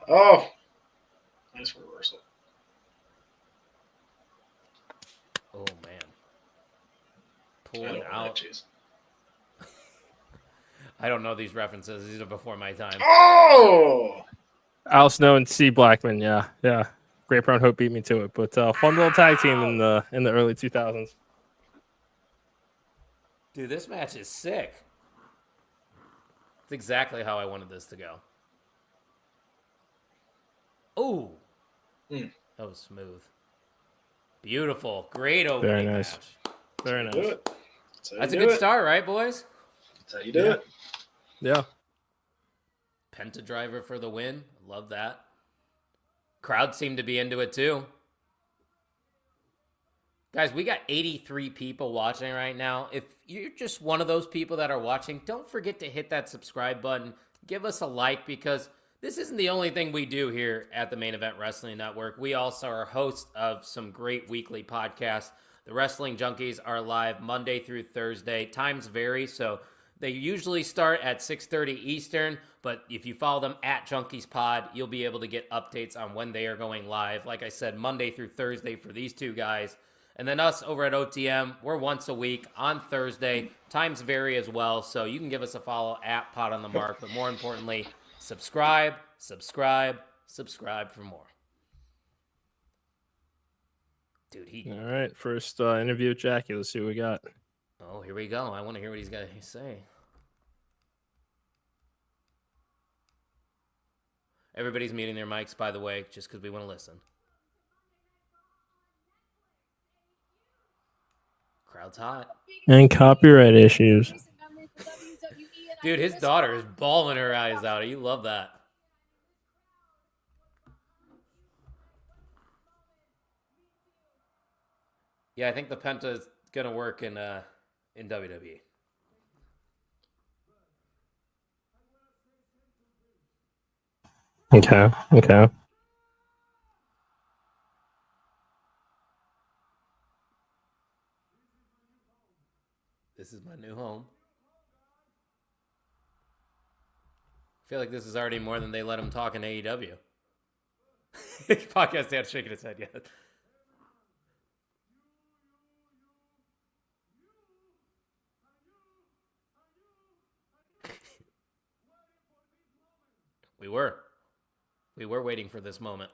Oh. Nice reversal. Oh man, I pulling don't want out. that cheese. I don't know these references. These are before my time. Oh! Al Snow and C. Blackman. Yeah, yeah. Great Brown Hope beat me to it, but fun little tag team in the early 2000s. Dude, this match is sick. It's exactly how I wanted this to go. Oh, Hmm. that was smooth. Beautiful. Great opening nice. match. Very Do nice. it. That's a good start, right, boys? That's how you do Yeah. it. Yeah. Penta driver for the win. Love that. Crowd seemed to be into it too. Guys, we got 83 people watching right now. If you're just one of those people that are watching, don't forget to hit that subscribe button. Give us a like, because this isn't the only thing we do here at the Main Event Wrestling Network. We also are hosts of some great weekly podcasts. The Wrestling Junkies are live Monday through Thursday. Times vary, so they usually start at 6:30 Eastern, but if you follow them at Junkies Pod, you'll be able to get updates on when they are going live. Like I said, Monday through Thursday for these two guys. And then us over at OTM, we're once a week on Thursday. Times vary as well, so you can give us a follow at Pod on the Mark. But more importantly, subscribe for more. Dude, All right. First interview with Jackie. Let's see what we got. Oh, here we go. I want to hear what he's got to say. Everybody's muting their mics, by the way, just because we want to listen. Crowd's hot. And copyright issues. Dude, his daughter is bawling her eyes out. You love that. Yeah, I think the Penta is gonna work in WWE. Okay. Okay. This is my new home. I feel like this is already more than they let him talk in AEW. Podcast dad shaking his head yet. We were waiting for this moment.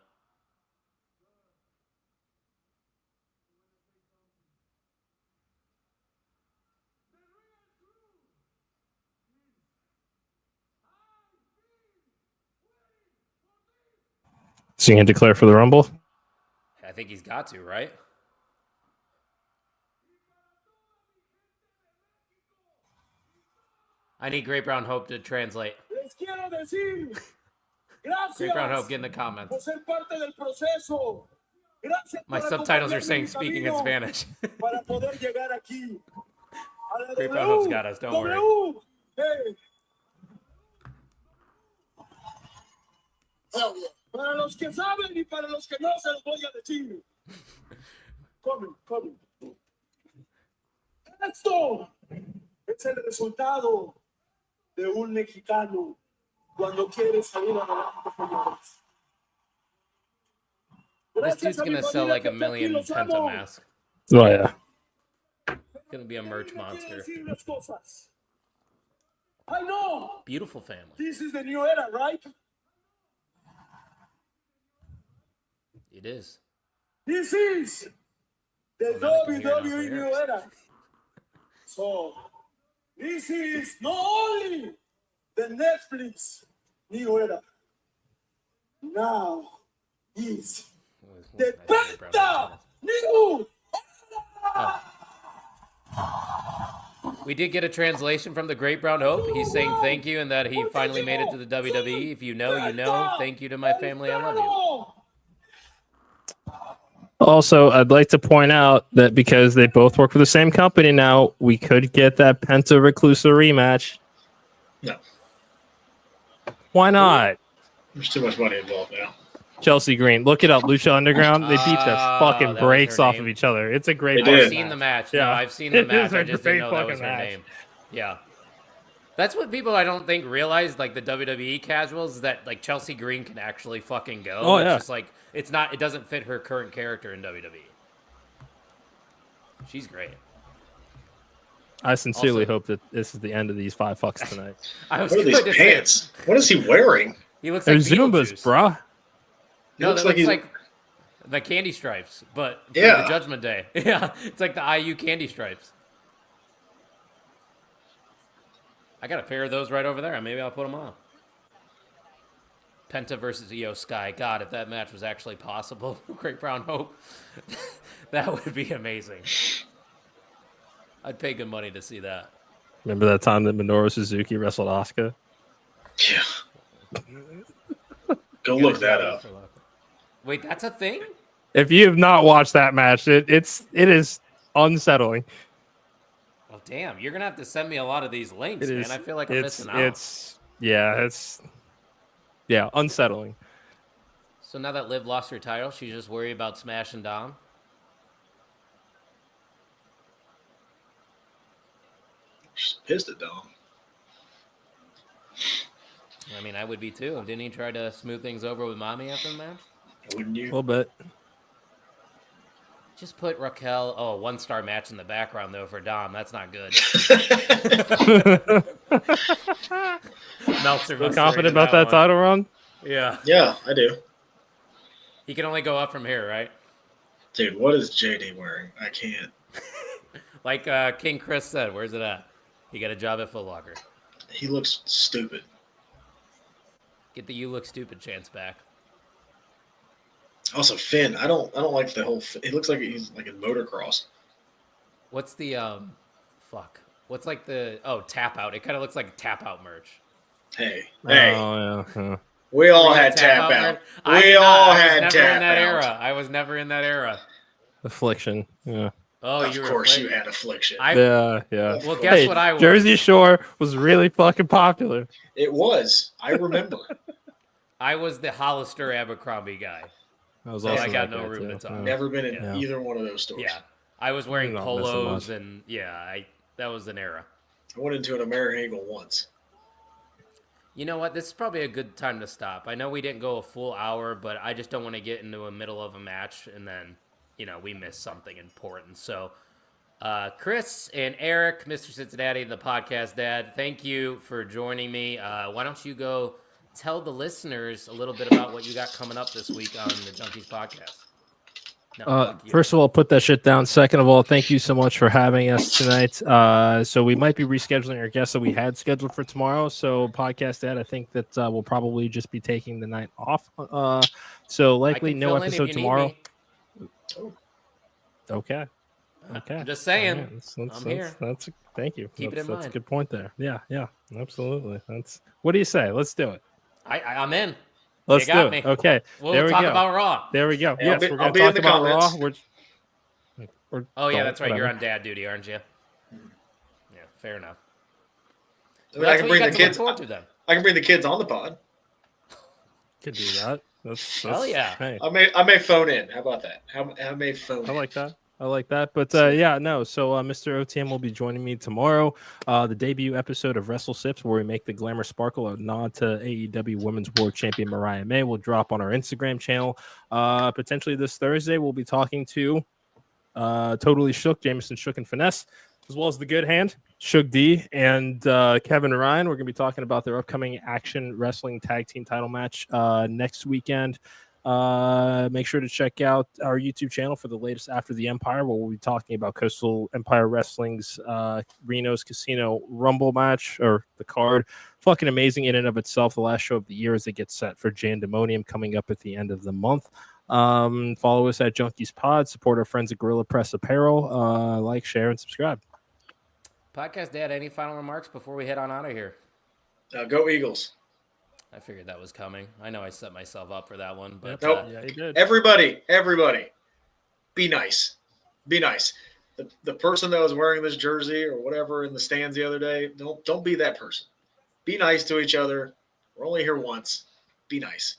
So you can declare for the Rumble? I think he's got to, right? I need Great Brown Hope to translate. Les quiero decir, gracias Great Brown Hope, get in the comments. por ser parte del proceso. Gracias My por subtitles are acompañarme saying en mi speaking in camino Spanish. para poder llegar aquí. A la Great Brown Hope's got us, don't worry. Hey. Para los que saben y para los que no se los voy a decir. Come. Esto es el resultado de un mexicano cuando quiere salir adelante, señores. This dude's gonna sell like a million Penta masks. Oh, yeah. Gonna be a merch monster. I know Beautiful family. this is the new era, right? It is. This is the not gonna hear it WWE off new lyrics. era. So, this is not only the Netflix new era. Now is the Penta new era. We did get a translation from the Great Brown Hope. He's saying thank you and that he finally made it to the WWE. If you know, you know. Thank you to my family. I love you. Also, I'd like to point out that because they both work for the same company now, we could get that Penta Reclusa rematch. No, Why not? there's too much money involved now. Chelsea Green. Look it up. Lucha Underground. They beat the Oh, fucking that was brakes her off name. of each other. It's a great They I've did. seen the match. Yeah. No, I've seen the It match. is I a just great didn't know that was fucking her match. name. Yeah. That's what people I don't think realize, like the WWE casuals, is that like Chelsea Green can actually fucking go. Oh, It's yeah. just like it doesn't fit her current character in WWE. She's great. I sincerely Also- hope that this is the end of these 5 fucks tonight. I was What are going these to say, pants? What is he wearing? he looks They're like Zumbas, Beetlejuice. bruh. He No, looks that looks he's- like the candy stripes, but for Yeah. the Judgment Day. Yeah, it's like the IU candy stripes. I got a pair of those right over there. Maybe I'll put them on. Penta versus Io Sky. God, if that match was actually possible, Great Brown Hope, that would be amazing. I'd pay good money to see that. Remember that time that Minoru Suzuki wrestled Asuka? Yeah. Go look that up. Wait, that's a thing? If you have not watched that match, it is unsettling. Well, damn, you're gonna have to send me a lot of these links, It man. is. I feel like I'm missing out. It's unsettling. So now that Liv lost her title, she's just worried about Smash and Dom. She's pissed at Dom. I mean, I would be too. Didn't he try to smooth things over with Mommy after the match? Wouldn't A you? little bit. Just put Raquel, one-star match in the background, though, for Dom. That's not good. Meltzer Feel must confident have about that one. title run? Yeah. Yeah, I do. He can only go up from here, right? Dude, what is JD wearing? I can't. Like King Chris said, where's it at? He got a job at Foot Locker. He looks stupid. Get the "you look stupid" chance back. Also, Finn. I don't like the whole. It looks like he's like in motocross. What's the What's like the tap out? It kind of looks like tap out merch. Hey, Oh, yeah. we all Were you a had tap out. merch? I We did not. all I was had never tap in that out. era. I was never in that era. Affliction. Yeah. Oh, Of you were course, afraid. you had Affliction. Yeah. Well, guess Hey, what I was. Jersey Shore was really fucking popular. It was. I remember. I was the Hollister Abercrombie guy. I was So also I got that no guy, room too. to talk. Yeah. Never been in Yeah. either one of those stores. Yeah, I was wearing You're not missing polos much. and that was an era. I went into an American Eagle once. You know what? This is probably a good time to stop. I know we didn't go a full hour, but I just don't want to get into the middle of a match and then, we miss something important. So, Chris and Eric, Mr. Cincinnati, the podcast dad, thank you for joining me. Why don't you go tell the listeners a little bit about what you got coming up this week on the Junkies podcast? No, fuck you. First of all, put that shit down. Second of all, thank you so much for having us tonight. So we might be rescheduling our guests that we had scheduled for tomorrow. So podcast dad, I think that we'll probably just be taking the night off. So I likely can no fill in if episode you need tomorrow. me. Okay. I'm just saying. All right. I'm here. Thank you. Keep it in That's a mind. good point there. Yeah, absolutely. What do you say? Let's do it. I'm in. Let's You got do me. it. Okay. We'll there we talk go. about Raw. There we go. Hey, Yes, we're I'll going be to in talk the about Raw. comments. Oh, yeah, don't, that's right. You're whatever. on dad duty, aren't you? Yeah, fair enough. I That's can what you bring got the to kids. look forward to then. I can bring the kids on the pod. Could do that. That's Hell yeah. Hey, I may phone in. How about that? I may phone. I in. like that. But So Mr. OTM will be joining me tomorrow. The debut episode of Wrestle Sips, where we make the glamour sparkle, a nod to AEW Women's World Champion Mariah May, will drop on our Instagram channel. Potentially this Thursday, we'll be talking to Totally Shook, Jameson Shook and Finesse, as well as the Good Hand, Shook D, and Kevin Ryan. We're going to be talking about their upcoming Action Wrestling Tag Team title match next weekend. Make sure to check out our YouTube channel for the latest After the Empire, where we'll be talking about Coastal Empire Wrestling's Reno's Casino Rumble match, or the card. Fucking amazing in and of itself. The last show of the year as it gets set for Jandemonium coming up at the end of the month. Follow us at Junkies Pod. Support our friends at Gorilla Press Apparel. Like, share, and subscribe. Podcast dad, any final remarks before we head on out of here? Go Eagles. I figured that was coming. I know I set myself up for that one, but Nope. Yeah, you did. Everybody, be nice. Be nice. The person that was wearing this jersey or whatever in the stands the other day, don't be that person. Be nice to each other. We're only here once. Be nice.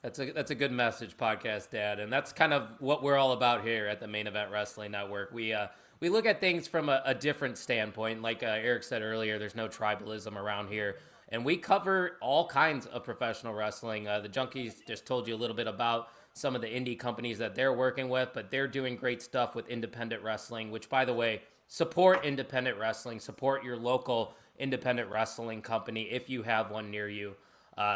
that's a good message, podcast dad, and that's kind of what we're all about here at the Main Event Wrestling Network. We look at things from a different standpoint. Like Eric said earlier, there's no tribalism around here. And we cover all kinds of professional wrestling. The Junkies just told you a little bit about some of the indie companies that they're working with, but they're doing great stuff with independent wrestling, which, by the way, support independent wrestling. Support your local independent wrestling company if you have one near you.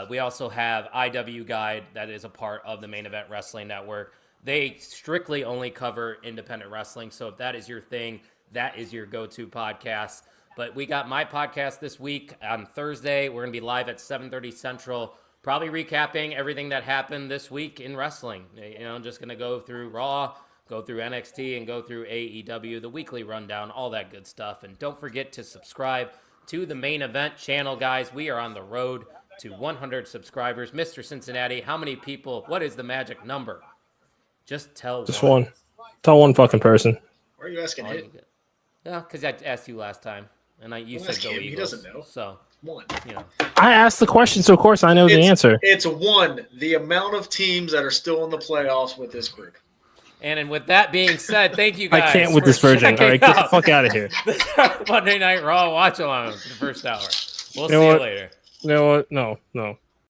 We also have IW Guide that is a part of the Main Event Wrestling Network. They strictly only cover independent wrestling. So if that is your thing, that is your go-to podcast. But we got my podcast this week on Thursday. We're going to be live at 7:30 Central probably recapping everything that happened this week in wrestling. Just going to go through Raw, go through NXT, and go through AEW, the weekly rundown, all that good stuff. And don't forget to subscribe to the Main Event channel, guys. We are on the road to 100 subscribers. Mr. Cincinnati, how many people? What is the magic number? Just tell Just one. Tell one fucking person. Why are you asking him? Yeah, because I asked you last time, and you said go Eagles. He doesn't know. So, one. I asked the question, so of course I know the answer. It's one. The amount of teams that are still in the playoffs with this group. And with that being said, thank you guys. I can't with this virgin. All right, get the fuck out of here. Monday Night Raw watch along for the first hour. We'll see You know you what? later. You know what? No.